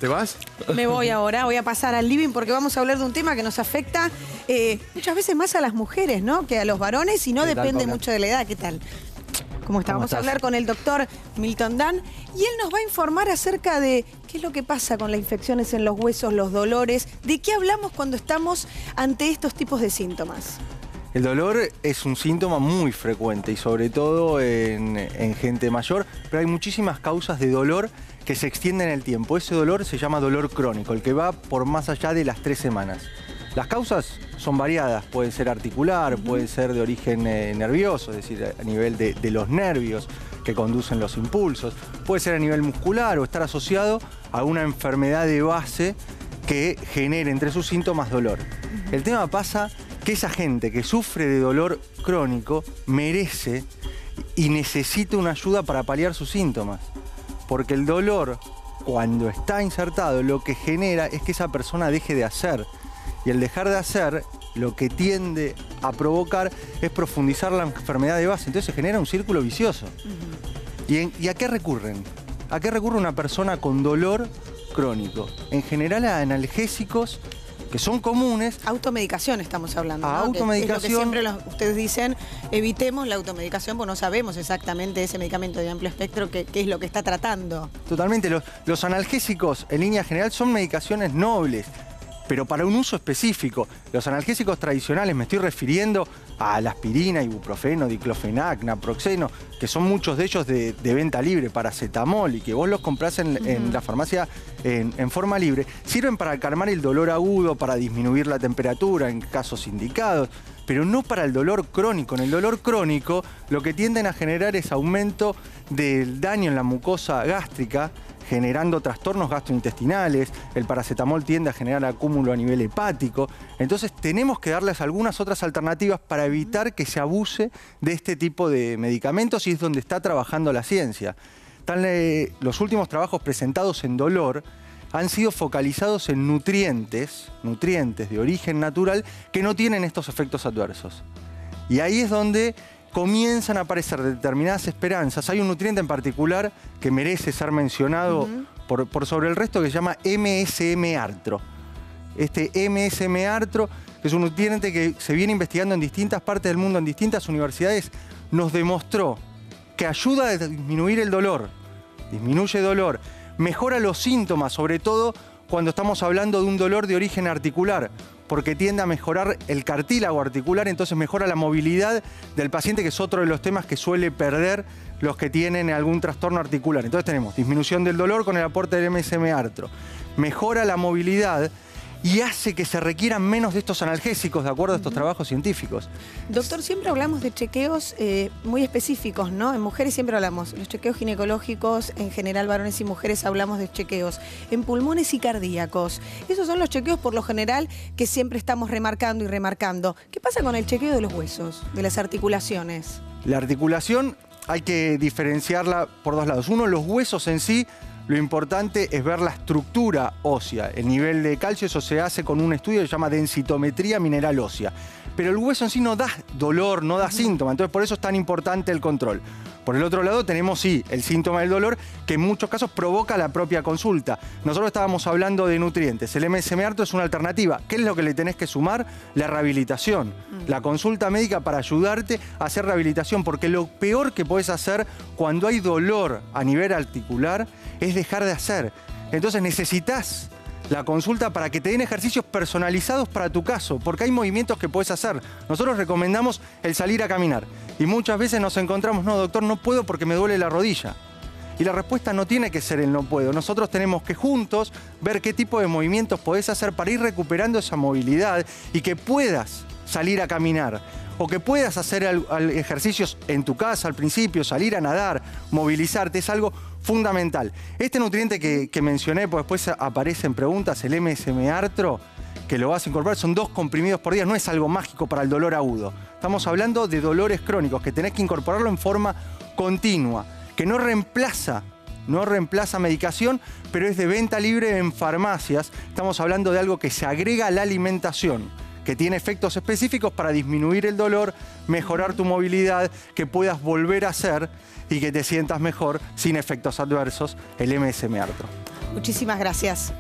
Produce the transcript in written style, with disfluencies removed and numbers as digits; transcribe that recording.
¿Te vas? Me voy ahora, voy a pasar al living porque vamos a hablar de un tema que nos afecta muchas veces más a las mujeres, ¿no? Que a los varones y no depende mucho de la edad. ¿Qué tal? ¿Cómo está? Vamos a hablar con el doctor Milton Dan y él nos va a informar acerca de qué es lo que pasa con las infecciones en los huesos, los dolores, de qué hablamos cuando estamos ante estos tipos de síntomas. El dolor es un síntoma muy frecuente y sobre todo en gente mayor, pero hay muchísimas causas de dolor que se extienden en el tiempo. Ese dolor se llama dolor crónico, el que va por más allá de las 3 semanas. Las causas son variadas, puede ser articular, puede ser de origen nervioso, es decir, a nivel de los nervios que conducen los impulsos, puede ser a nivel muscular o estar asociado a una enfermedad de base que genere entre sus síntomas dolor. El tema pasa que esa gente que sufre de dolor crónico merece y necesita una ayuda para paliar sus síntomas. Porque el dolor, cuando está insertado, lo que genera es que esa persona deje de hacer. Y el dejar de hacer, lo que tiende a provocar es profundizar la enfermedad de base. Entonces se genera un círculo vicioso. ¿Y a qué recurren? ¿A qué recurre una persona con dolor crónico? En general a analgésicos que son comunes. Automedicación estamos hablando, ¿no? Automedicación. Es lo que siempre ustedes dicen, evitemos la automedicación porque no sabemos exactamente ese medicamento de amplio espectro qué es lo que está tratando. Totalmente. Los analgésicos, en línea general, son medicaciones nobles, pero para un uso específico. Los analgésicos tradicionales, me estoy refiriendo a la aspirina, ibuprofeno, diclofenac, naproxeno, que son muchos de ellos de venta libre, paracetamol, y que vos los comprás en la farmacia en forma libre, sirven para calmar el dolor agudo, para disminuir la temperatura en casos indicados, pero no para el dolor crónico. En el dolor crónico lo que tienden a generar es aumento del daño en la mucosa gástrica, generando trastornos gastrointestinales. El paracetamol tiende a generar acúmulo a nivel hepático. Entonces tenemos que darles algunas otras alternativas para evitar que se abuse de este tipo de medicamentos, y es donde está trabajando la ciencia. Los últimos trabajos presentados en dolor han sido focalizados en nutrientes de origen natural que no tienen estos efectos adversos. Y ahí es donde comienzan a aparecer determinadas esperanzas. Hay un nutriente en particular que merece ser mencionado por sobre el resto, que se llama MSM-Artro. Este MSM-Artro, que es un nutriente que se viene investigando en distintas partes del mundo, en distintas universidades, nos demostró que ayuda a disminuir el dolor, disminuye dolor, mejora los síntomas, sobre todo cuando estamos hablando de un dolor de origen articular, porque tiende a mejorar el cartílago articular, entonces mejora la movilidad del paciente, que es otro de los temas que suele perder los que tienen algún trastorno articular. Entonces tenemos disminución del dolor con el aporte del MSM-Artro, mejora la movilidad y hace que se requieran menos de estos analgésicos, de acuerdo a estos trabajos científicos. Doctor, siempre hablamos de chequeos muy específicos, ¿no? En mujeres siempre hablamos, los chequeos ginecológicos, en general varones y mujeres hablamos de chequeos, en pulmones y cardíacos. Esos son los chequeos por lo general que siempre estamos remarcando y remarcando. ¿Qué pasa con el chequeo de los huesos, de las articulaciones? La articulación hay que diferenciarla por dos lados. Uno, los huesos en sí. Lo importante es ver la estructura ósea, el nivel de calcio. Eso se hace con un estudio que se llama densitometría mineral ósea. Pero el hueso en sí no da dolor, no da síntoma, entonces por eso es tan importante el control. Por el otro lado tenemos, sí, el síntoma del dolor, que en muchos casos provoca la propia consulta. Nosotros estábamos hablando de nutrientes. El MSM-Artro es una alternativa. ¿Qué es lo que le tenés que sumar? La rehabilitación. La consulta médica para ayudarte a hacer rehabilitación, porque lo peor que podés hacer cuando hay dolor a nivel articular es dejar de hacer. Entonces necesitas la consulta para que te den ejercicios personalizados para tu caso, porque hay movimientos que podés hacer. Nosotros recomendamos el salir a caminar y muchas veces nos encontramos, no doctor, no puedo porque me duele la rodilla. Y la respuesta no tiene que ser el no puedo. Nosotros tenemos que juntos ver qué tipo de movimientos podés hacer para ir recuperando esa movilidad y que puedas salir a caminar, o que puedas hacer ejercicios en tu casa al principio, salir a nadar, movilizarte, es algo fundamental. Este nutriente que mencioné, pues después aparece en preguntas, el MSM-Artro, que lo vas a incorporar, son 2 comprimidos por día, no es algo mágico para el dolor agudo. Estamos hablando de dolores crónicos, que tenés que incorporarlo en forma continua, que no reemplaza medicación, pero es de venta libre en farmacias. Estamos hablando de algo que se agrega a la alimentación, que tiene efectos específicos para disminuir el dolor, mejorar tu movilidad, que puedas volver a hacer y que te sientas mejor sin efectos adversos, el MSM Arthro. Muchísimas gracias.